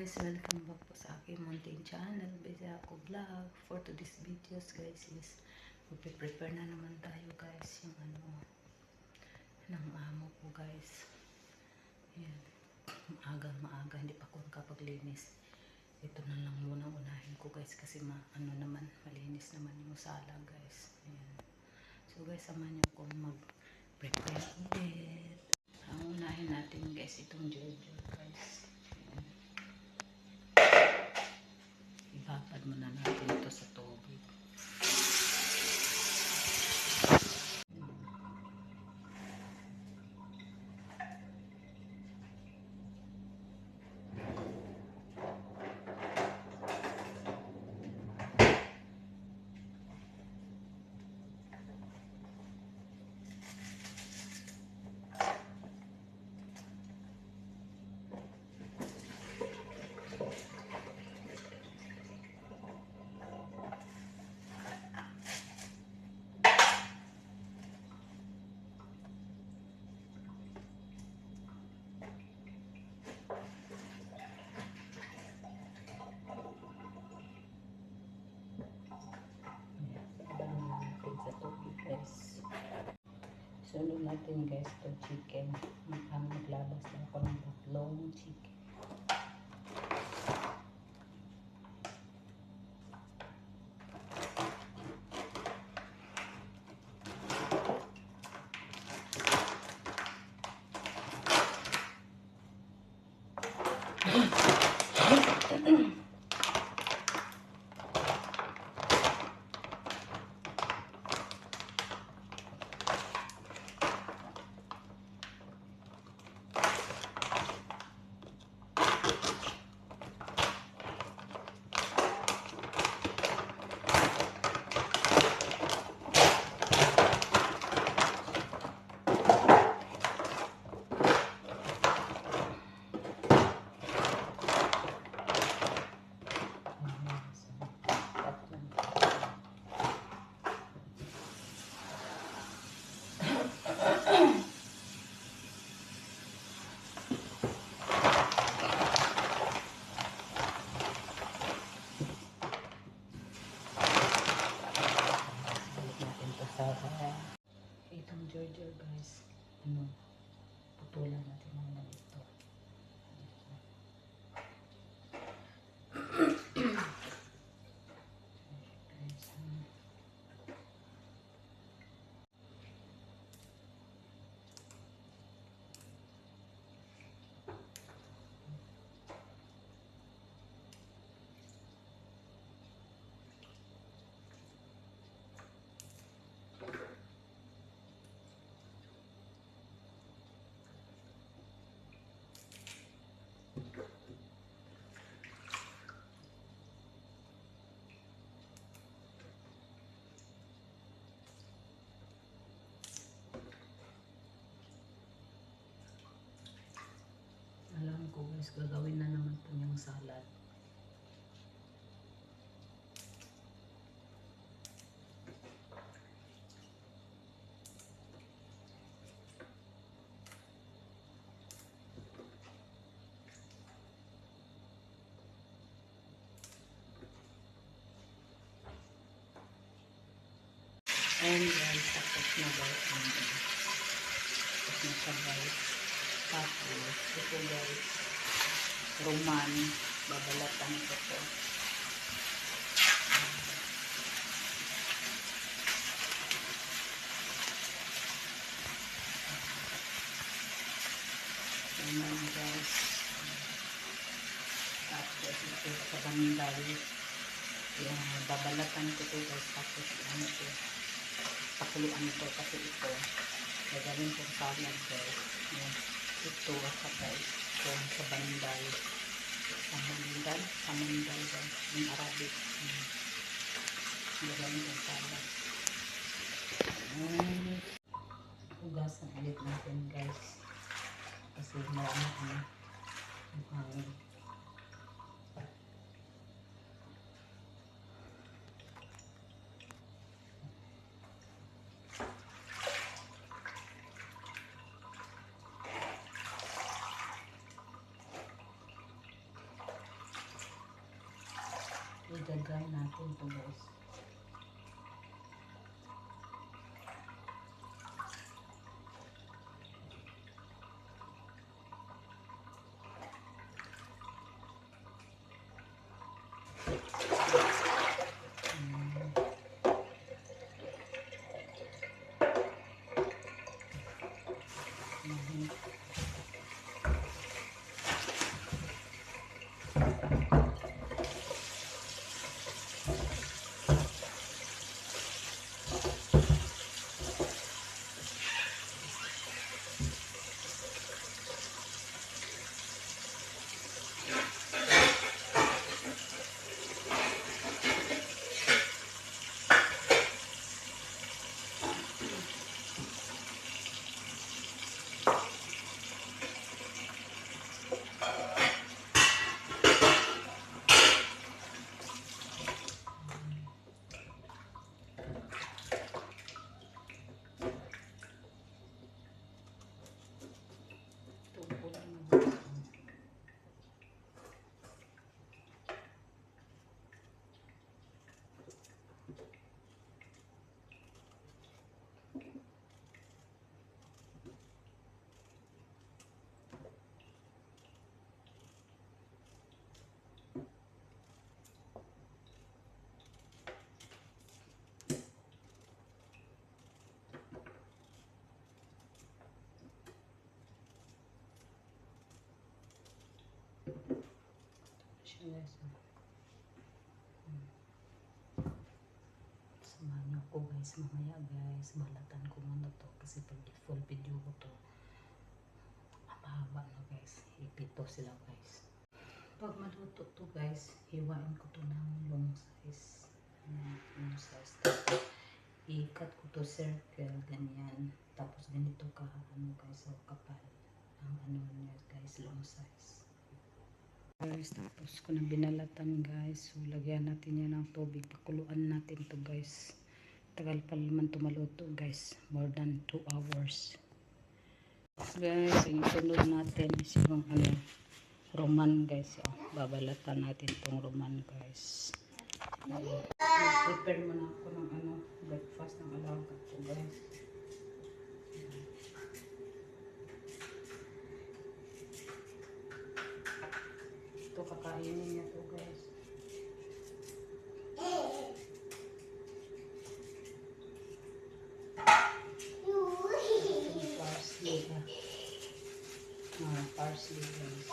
guys, welcome back po sa aking mountain channel, Bisa ako vlog. For today's videos guys is magpe-prepare na naman tayo guys yung ng amo ko guys. Ayan, maaga, hindi pa ako nakapaglinis. Ito na lang muna unahin ko guys kasi naman, malinis naman yung sala guys. Ayan. So guys, samahan niyo akong mag-prepare ulit. Ang unahin natin guys, itong Jojo guys. Ibabad muna natin ito sa tubig. Sunod natin guys to chicken. Maglabas na ako ng tatlong chicken. Itong Jojo guys, putulan natin muna dito. Alam ko guys, gagawin na naman po yung salad. And guys, tapos na guys. Tapos na siya guys. Tapos, ito guys, Roman, babalatan ko to. Roman guys. Tapos, ito sa bandal. Yung babalatan ko to guys. Tapos, pakuluan ito kasi ito. Gagawin ko salad guys. Ito sa guys. Ito sa bandal. Sa mandal guys. Yung Arabic. Gagawin ko salad. Hugasan ulit natin guys. Kasi marami yung hangin. i-dry natin to guys. Guys, samahan niyo ako guys mamaya guys, balatan ko muna to kasi pag full video ko to mahaba na guys, ipito sila guys. Pag maluto to guys, hiwain ko to ng long size, tapos ikat ko to circle ganyan, tapos ganito ka ano guys, so kapal ang ano niya guys, long size guys. Tapos ko na binalatan guys, so lagyan natin yan ng tubig, pakuluan natin to guys. Tagal pa naman to maluto guys, more than 2 hours guys. Yung sunod natin is yung ano, roman guys. Babalatan natin tong roman guys. Prepare muna ako ng ano, breakfast ng alaga ko guys. Ito kakainin niya to guys. Parsley parsley guys.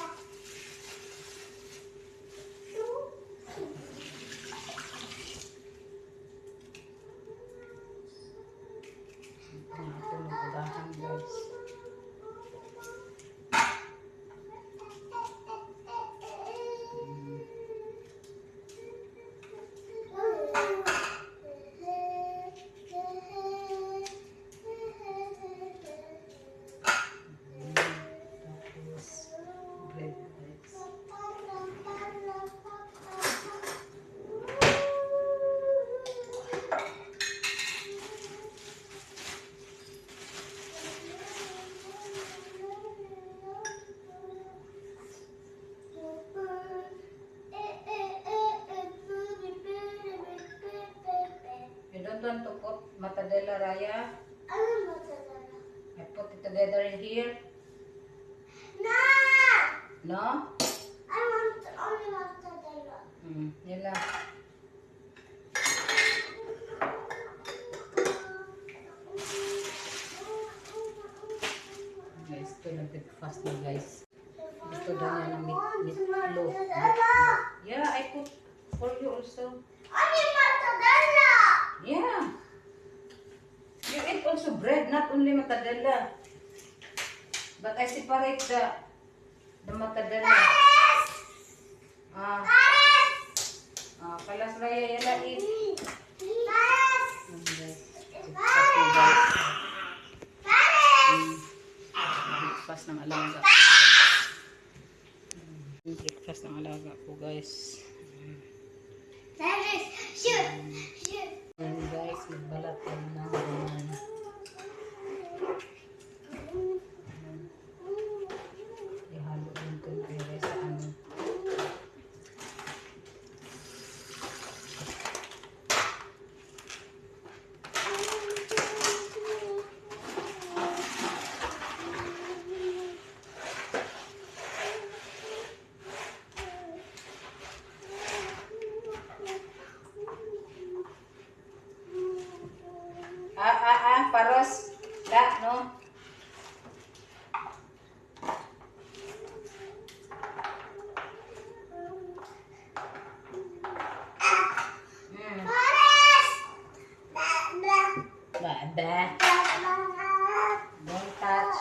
Ito nagadahan guys. Don't to put matadella raya. Ano matadella? I put it together in here. No! No? I want only matadella. Nila. Guys, ito na breakfast na guys. Gusto daw niya ng meatloaf. Yeah, I cook for you also. Only matadella! Yeah. You eat also bread, not only matadella. But I separate the matadella. Kalas raya yala eat. Breakfast ng alaga ko. Breakfast ng alaga ko guys. And guys, magbalat kami ng roman. Ihalo din ito guys sa ano. paros. Da, no? Mm. Ba, ba. Don't touch.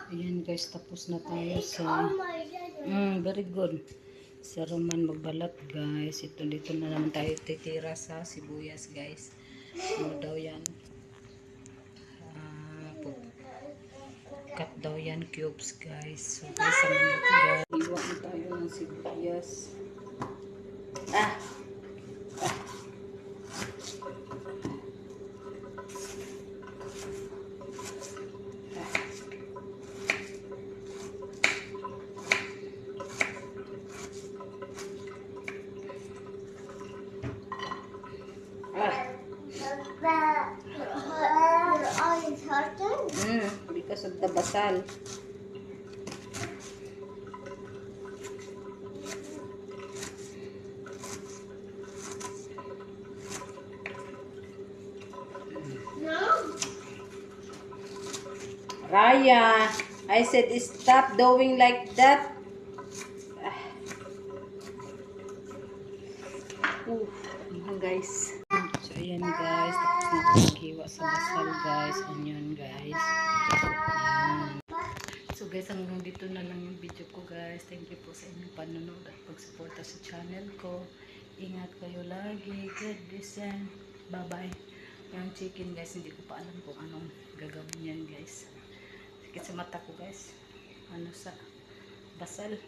Ayan guys, tapos na tayo sa very good. Sa Roman magbalat guys. Ito dito na naman tayo titira sa sibuyas guys. Ano daw yan? Cut daw yan cubes guys. So guys, sa mga guys, iwan tayo ng sibuyas. Ah! Your eye is hurting? Because of the basal. No. Raya, I said stop doing like that. Guys. So ayan guys, tapos na ako maghiwa sa basal guys, onion guys. Ayan. So guys, hanggang dito na lang yung video ko guys. Thank you po sa inyong panonood at pagsuporta sa channel ko. Ingat kayo lagi. God bless and bye bye. Yung chicken guys, hindi ko pa alam kung anong gagawin yan guys. Sakit sa mata ko guys. Ano sa basal.